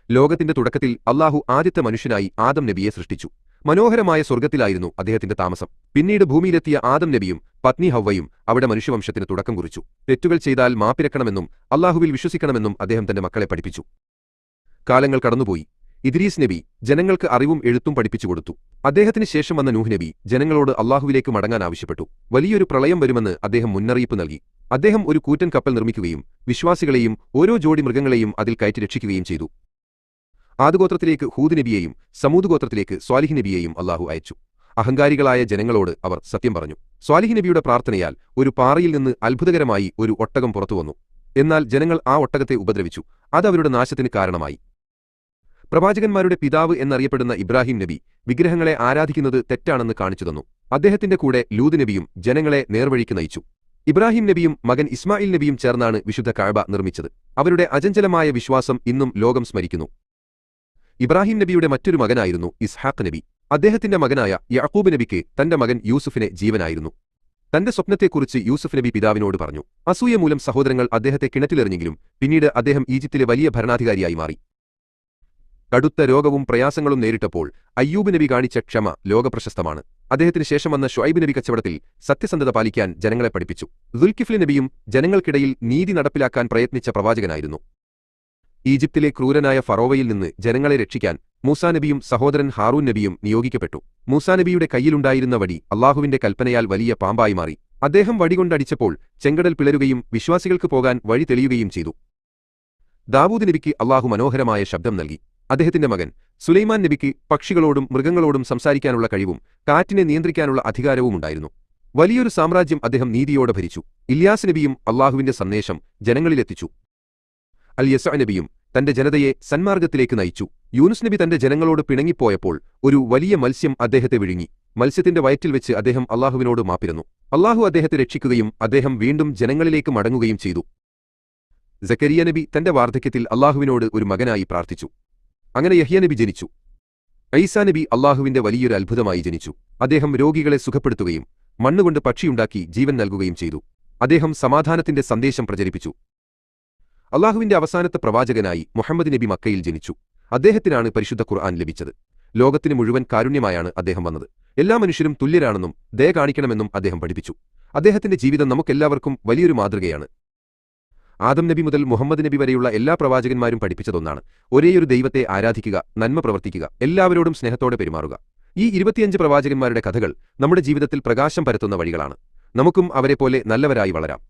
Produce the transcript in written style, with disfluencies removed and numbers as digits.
ലോകത്തിന്റെ തുടക്കത്തിൽ അല്ലാഹു ആദ്യത്തെ മനുഷ്യനായി ആദം നബിയെ സൃഷ്ടിച്ചു. മനോഹരമായ സ്വർഗ്ഗത്തിലായിരുന്നു അദ്ദേഹത്തിന്റെ താമസം. പിന്നീട് ഭൂമിയിലെത്തിയ ആദം നബിയും പത്നി ഹവ്വയും അവിടെ മനുഷ്യവംശത്തിന് തുടക്കം കുറിച്ചു. തെറ്റുകൾ ചെയ്താൽ മാപ്പിരക്കണമെന്നും അല്ലാഹുവിൽ വിശ്വസിക്കണമെന്നും അദ്ദേഹം തന്റെ മക്കളെ പഠിപ്പിച്ചു. കാലങ്ങൾ കടന്നുപോയി. ഇദ്രീസ് നബി ജനങ്ങൾക്ക് അറിവും എഴുത്തും പഠിപ്പിച്ചുകൊടുത്തു. അദ്ദേഹത്തിന് ശേഷം വന്ന നൂഹ് നബി ജനങ്ങളോട് അല്ലാഹുവിലേക്ക് മടങ്ങാൻ ആവശ്യപ്പെട്ടു. വലിയൊരു പ്രളയം വരുമെന്ന് അദ്ദേഹം മുന്നറിയിപ്പ് നൽകി. അദ്ദേഹം ഒരു കൂറ്റൻ കപ്പൽ നിർമ്മിക്കുകയും വിശ്വാസികളെയും ഓരോ ജോഡി മൃഗങ്ങളെയും അതിൽ കയറ്റി രക്ഷിക്കുകയും ചെയ്തു. ആദ്ഗോത്രത്തിലേക്ക് ഹൂദ് നബിയെയും സമൂദ് ഗോത്രത്തിലേക്ക് സ്വാലിഹ് നബിയെയും അല്ലാഹു അയച്ചു. അഹങ്കാരികളായ ജനങ്ങളോട് അവർ സത്യം പറഞ്ഞു. സ്വാലിഹ് നബിയുടെ പ്രാർത്ഥനയാൽ ഒരു പാറയിൽ നിന്ന് അത്ഭുതകരമായി ഒരു ഒട്ടകം പുറത്തുവന്നു. എന്നാൽ ജനങ്ങൾ ആ ഒട്ടകത്തെ ഉപദ്രവിച്ചു. അത് അവരുടെ നാശത്തിന് കാരണമായി. പ്രവാചകന്മാരുടെ പിതാവ് എന്നറിയപ്പെടുന്ന ഇബ്രാഹിം നബി വിഗ്രഹങ്ങളെ ആരാധിക്കുന്നത് തെറ്റാണെന്ന് കാണിച്ചുതന്നു. അദ്ദേഹത്തിന്റെ കൂടെ ലൂത് നബിയും ജനങ്ങളെ നേർവഴിക്ക് നയിച്ചു. ഇബ്രാഹിം നബിയും മകൻ ഇസ്മായിൽ നബിയും ചേർന്നാണ് വിശുദ്ധ കഅബ നിർമ്മിച്ചത്. അവരുടെ അചഞ്ചലമായ വിശ്വാസം ഇന്നും ലോകം സ്മരിക്കുന്നു. ഇബ്രാഹിം നബിയുടെ മറ്റൊരു മകനായിരുന്നു ഇസ്ഹാഖ് നബി. അദ്ദേഹത്തിന്റെ മകനായ യഅഖൂബ് നബിക്ക് തന്റെ മകൻ യൂസുഫിനെ ജീവനായിരുന്നു. തന്റെ സ്വപ്നത്തെക്കുറിച്ച് യൂസുഫ് നബി പിതാവിനോട് പറഞ്ഞു. അസൂയ മൂലം സഹോദരങ്ങൾ അദ്ദേഹത്തെ കിണറ്റിലെറിഞ്ഞെങ്കിലും പിന്നീട് അദ്ദേഹം ഈജിപ്തിലെ വലിയ ഭരണാധികാരിയായി മാറി. കടുത്ത രോഗവും പ്രയാസങ്ങളും നേരിട്ടപ്പോൾ അയ്യൂബ് നബി കാണിച്ച ക്ഷമ ലോകപ്രശസ്തമാണ്. അദ്ദേഹത്തിന് ശേഷം വന്ന ഷുഐബ് നബി കച്ചവടത്തിൽ സത്യസന്ധത പാലിക്കാൻ ജനങ്ങളെ പഠിപ്പിച്ചു. ദുൽകിഫ്ലി നബിയും ജനങ്ങൾക്കിടയിൽ നീതി നടപ്പിലാക്കാൻ പ്രയത്നിച്ച പ്രവാചകനായിരുന്നു. ഈജിപ്തിലെ ക്രൂരനായ ഫറോവയിൽ നിന്ന് ജനങ്ങളെ രക്ഷിക്കാൻ മൂസാ നബിയും സഹോദരൻ ഹാറൂൻ നബിയും നിയോഗിക്കപ്പെട്ടു. മൂസാ നബിയുടെ കയ്യിലുണ്ടായിരുന്ന വടി അല്ലാഹുവിന്റെ കൽപ്പനയാൽ വലിയ പാമ്പായി മാറി. അദ്ദേഹം വടികൊണ്ടടിച്ചപ്പോൾ ചെങ്കടൽ പിളരുകയും വിശ്വാസികൾക്ക് പോകാൻ വഴി തെളിയുകയും ചെയ്തു. ദാവൂദ് നബിക്ക് അല്ലാഹു മനോഹരമായ ശബ്ദം നൽകി. അദ്ദേഹത്തിന്റെ മകൻ സുലൈമാൻ നബിക്ക് പക്ഷികളോടും മൃഗങ്ങളോടും സംസാരിക്കാനുള്ള കഴിവും കാറ്റിനെ നിയന്ത്രിക്കാനുള്ള അധികാരവുമുണ്ടായിരുന്നു. വലിയൊരു സാമ്രാജ്യം അദ്ദേഹം നീതിയോടെ ഭരിച്ചു. ഇല്യാസ് നബിയും അല്ലാഹുവിന്റെ സന്ദേശം ജനങ്ങളിലെത്തിച്ചു. അൽ-യസഅ നബിയും തന്റെ ജനതയെ സന്മാർഗത്തിലേക്ക് നയിച്ചു. യൂനുസ് നബി തന്റെ ജനങ്ങളോട് പിണങ്ങിപ്പോയപ്പോൾ ഒരു വലിയ മത്സ്യം അദ്ദേഹത്തെ വിഴുങ്ങി. മത്സ്യത്തിന്റെ വയറ്റിൽ വെച്ച് അദ്ദേഹം അല്ലാഹുവിനോട് മാപ്പിരുന്നു. അല്ലാഹു അദ്ദേഹത്തെ രക്ഷിക്കുകയും അദ്ദേഹം വീണ്ടും ജനങ്ങളിലേക്ക് മടങ്ങുകയും ചെയ്തു. സക്കരിയ നബി തന്റെ വാർദ്ധക്യത്തിൽ അല്ലാഹുവിനോട് ഒരു മകനായി പ്രാർത്ഥിച്ചു. അങ്ങനെ യഹ്യ നബി ജനിച്ചു. ഈസാ നബി അല്ലാഹുവിന്റെ വലിയൊരു അത്ഭുതമായി ജനിച്ചു. അദ്ദേഹം രോഗികളെ സുഖപ്പെടുത്തുകയും മണ്ണുകൊണ്ട് പക്ഷിയുണ്ടാക്കി ജീവൻ നൽകുകയും ചെയ്തു. അദ്ദേഹം സമാധാനത്തിന്റെ സന്ദേശം പ്രചരിപ്പിച്ചു. അല്ലാഹുവിന്റെ അവസാനത്തെ പ്രവാചകനായി മുഹമ്മദ് നബി മക്കയിൽ ജനിച്ചു. അദ്ദേഹത്തിനാണ് പരിശുദ്ധ ഖുർആൻ ലഭിച്ചത്. ലോകത്തിന് മുഴുവൻ കാരുണ്യമായാണ് അദ്ദേഹം വന്നത്. എല്ലാ മനുഷ്യരും തുല്യരാണെന്നും ദയ കാണിക്കണമെന്നും അദ്ദേഹം പഠിപ്പിച്ചു. അദ്ദേഹത്തിന്റെ ജീവിതം നമുക്കെല്ലാവർക്കും വലിയൊരു മാതൃകയാണ്. ആദം നബി മുതൽ മുഹമ്മദ് നബി വരെയുള്ള എല്ലാ പ്രവാചകന്മാരും പഠിപ്പിച്ചതൊന്നാണ്: ഒരേയൊരു ദൈവത്തെ ആരാധിക്കുക, നന്മ പ്രവർത്തിക്കുക, എല്ലാവരോടും സ്നേഹത്തോടെ പെരുമാറുക. ഈ 25 പ്രവാചകന്മാരുടെ കഥകൾ നമ്മുടെ ജീവിതത്തിൽ പ്രകാശം പരത്തുന്ന വഴികളാണ്. നമുക്കും അവരെപ്പോലെ നല്ലവരായി വളരാം.